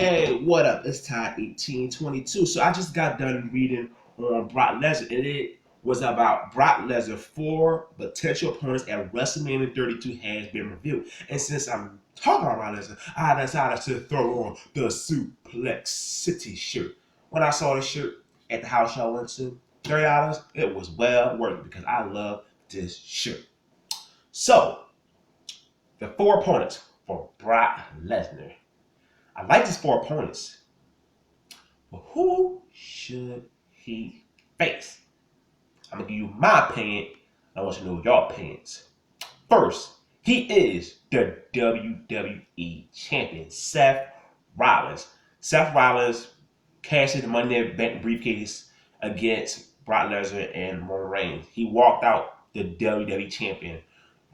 Hey, what up? It's Ty 1822. So I just got done reading on Brock Lesnar, and it was about Brock Lesnar. Four potential opponents at WrestleMania 32 has been revealed. And since I'm talking about Brock Lesnar, I decided to throw on the Suplex City shirt. When I saw the shirt at the house show I went to, $30, it was well worth it because I love this shirt. So, the four opponents for Brock Lesnar. I like these four opponents. But who should he face? I'm gonna give you my opinion. I want you to know your opinions. First, he is the WWE champion, Seth Rollins. Seth Rollins cashed in the Money in the Bank briefcase against Brock Lesnar and Roman Reigns. He walked out the WWE champion.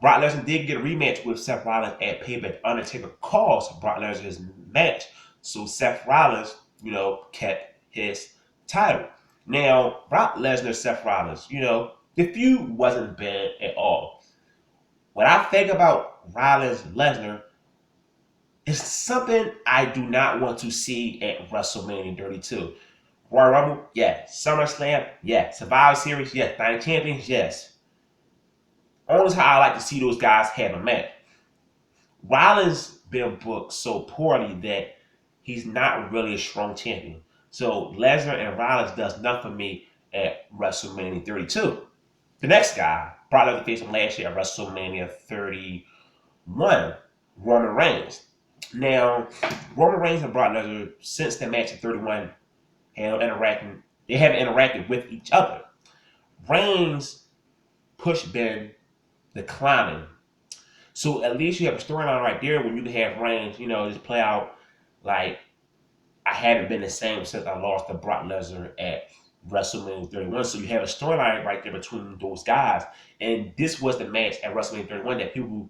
Brock Lesnar did get a rematch with Seth Rollins at Payback. Undertaker cost Brock Lesnar his match, so Seth Rollins, kept his title. Now, Brock Lesnar, Seth Rollins, the feud wasn't bad at all. When I think about Rollins Lesnar, it's something I do not want to see at WrestleMania 32. Royal Rumble, yes. SummerSlam, yes. Survivor Series, yes. Night of Champions, yes. Only time I like to see those guys have a match. Rollins been booked so poorly that he's not really a strong champion. So Lesnar and Rollins does nothing for me at WrestleMania 32. The next guy, Brock Lesnar faced him last year at WrestleMania 31, Roman Reigns. Now, Roman Reigns and Brock Lesnar, since the match at 31, they haven't interacted with each other. Reigns pushed Ben declining. So at least you have a storyline right there when you can have Reigns, just play out like I haven't been the same since I lost to Brock Lesnar at WrestleMania 31. So you have a storyline right there between those guys. And this was the match at WrestleMania 31 that people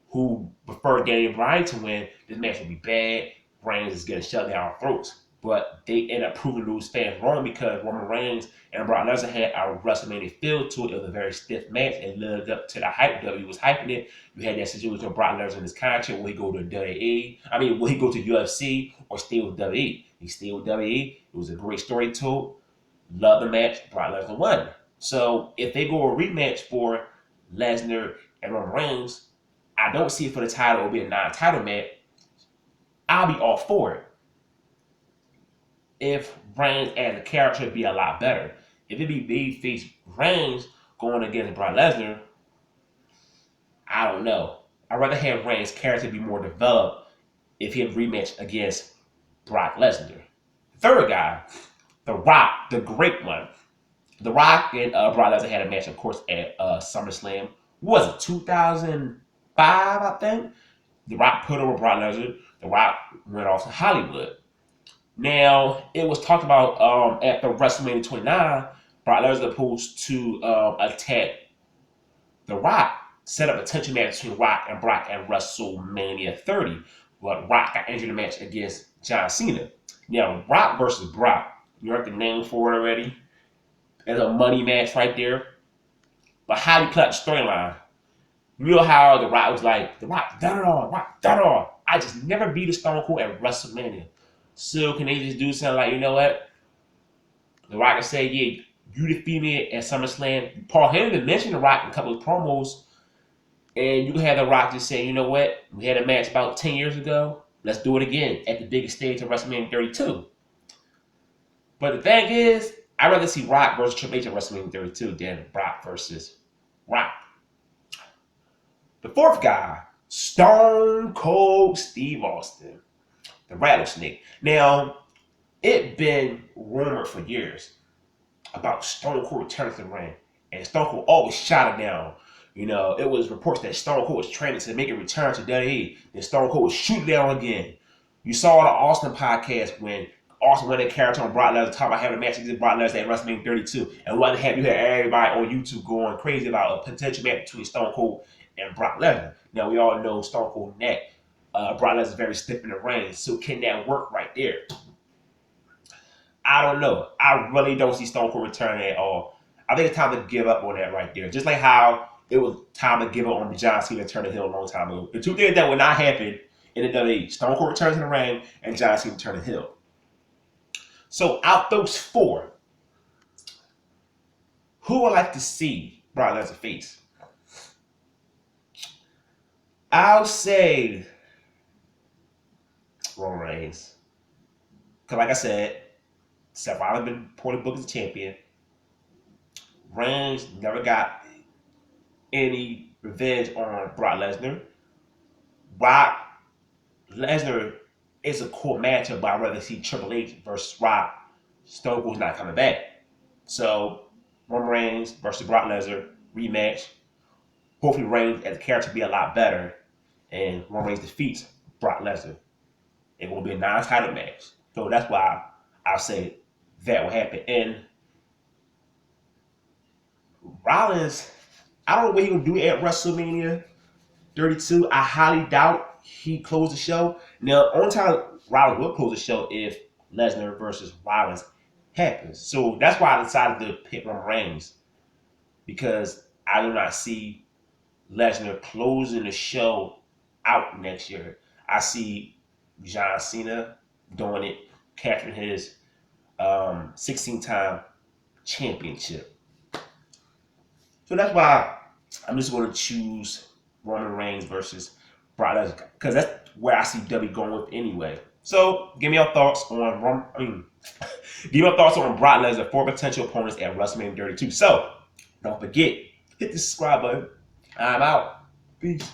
who prefer Daniel Bryan to win, this match would be bad. Reigns is getting shoved down our throats. But they end up proving those fans wrong because Roman Reigns and Brock Lesnar had a WrestleMania feel to it. It was a very stiff match. It lived up to the hype. WWE was hyping it. You had that situation with Brock Lesnar in his contract. Will he go to WWE? Will he go to UFC or stay with WWE? He stayed with WWE. It was a great story told. Love the match. Brock Lesnar won. So if they go a rematch for Lesnar and Roman Reigns, I don't see it for the title. It'll be a non-title match. I'll be all for it. If Reigns as a character would be a lot better. If it be babyface Reigns going against Brock Lesnar, I don't know. I'd rather have Reigns' character be more developed if he had a rematch against Brock Lesnar. Third guy, The Rock, the great one. The Rock and Brock Lesnar had a match, of course, at SummerSlam. What was it, 2005, I think? The Rock put over Brock Lesnar. The Rock went off to Hollywood. Now, it was talked about after WrestleMania 29, Brock Lesnar was supposed to attack The Rock, set up a tension match between Rock and Brock at WrestleMania 30. But Rock got injured in the match against John Cena. Now, Rock versus Brock, you heard the name for it already. There's a money match right there. But how do you cut the storyline? You know how The Rock was like, The Rock done it all, Rock done it all. I just never beat a Stone Cold at WrestleMania. So can they just do something like, you know what? The Rock can say, yeah, you defeat me at SummerSlam. Paul Heyman mentioned The Rock in a couple of promos. And you can have The Rock just say, you know what? We had a match about 10 years ago. Let's do it again at the biggest stage of WrestleMania 32. But the thing is, I'd rather see Rock versus Triple H at WrestleMania 32 than Brock versus Rock. The fourth guy, Stone Cold Steve Austin, the Rattlesnake. Now, it been rumored for years about Stone Cold returning to the ring, and Stone Cold always shot it down. It was reports that Stone Cold was training to make a return to WWE, then Stone Cold would shoot it down again. You saw the Austin podcast when Austin went in character on Brock Lesnar, talking about having a match against Brock Lesnar at WrestleMania 32, and what have you had everybody on YouTube going crazy about a potential match between Stone Cold and Brock Lesnar. Now we all know Stone Cold neck. Brock Lesnar is very stiff in the ring, so can that work right there? I don't know. I really don't see Stone Cold returning at all. I think it's time to give up on that right there. Just like how it was time to give up on John Cena turning heel a long time ago. The two things that would not happen in the WWE. Stone Cold returns in the ring, and John Cena returns to heel. So out those four, who would like to see Brock Lesnar face? I'll say Roman Reigns. Because like I said, Seth Rollins been appointed book as a champion. Reigns never got any revenge on Brock Lesnar. Brock Lesnar is a cool matchup, but I'd rather see Triple H versus Rock. Stone Cold's not coming back. So Roman Reigns versus Brock Lesnar rematch. Hopefully Reigns as a character be a lot better, and Roman Reigns defeats Brock Lesnar. It will be a non-title match. So that's why I'll say that will happen. And Rollins, I don't know what he will do at WrestleMania 32. I highly doubt he closed the show. Now, only time Rollins will close the show if Lesnar versus Rollins happens. So that's why I decided to pick Roman Reigns, because I do not see Lesnar closing the show out next year. I see John Cena doing it, capturing his 16-time championship. So that's why I'm just going to choose Roman Reigns versus Brock Lesnar, because that's where I see W going with anyway. So give me your thoughts on give me your thoughts on Brock Lesnar for potential opponents at WrestleMania 32. So don't forget, hit the subscribe button. I'm out. Peace.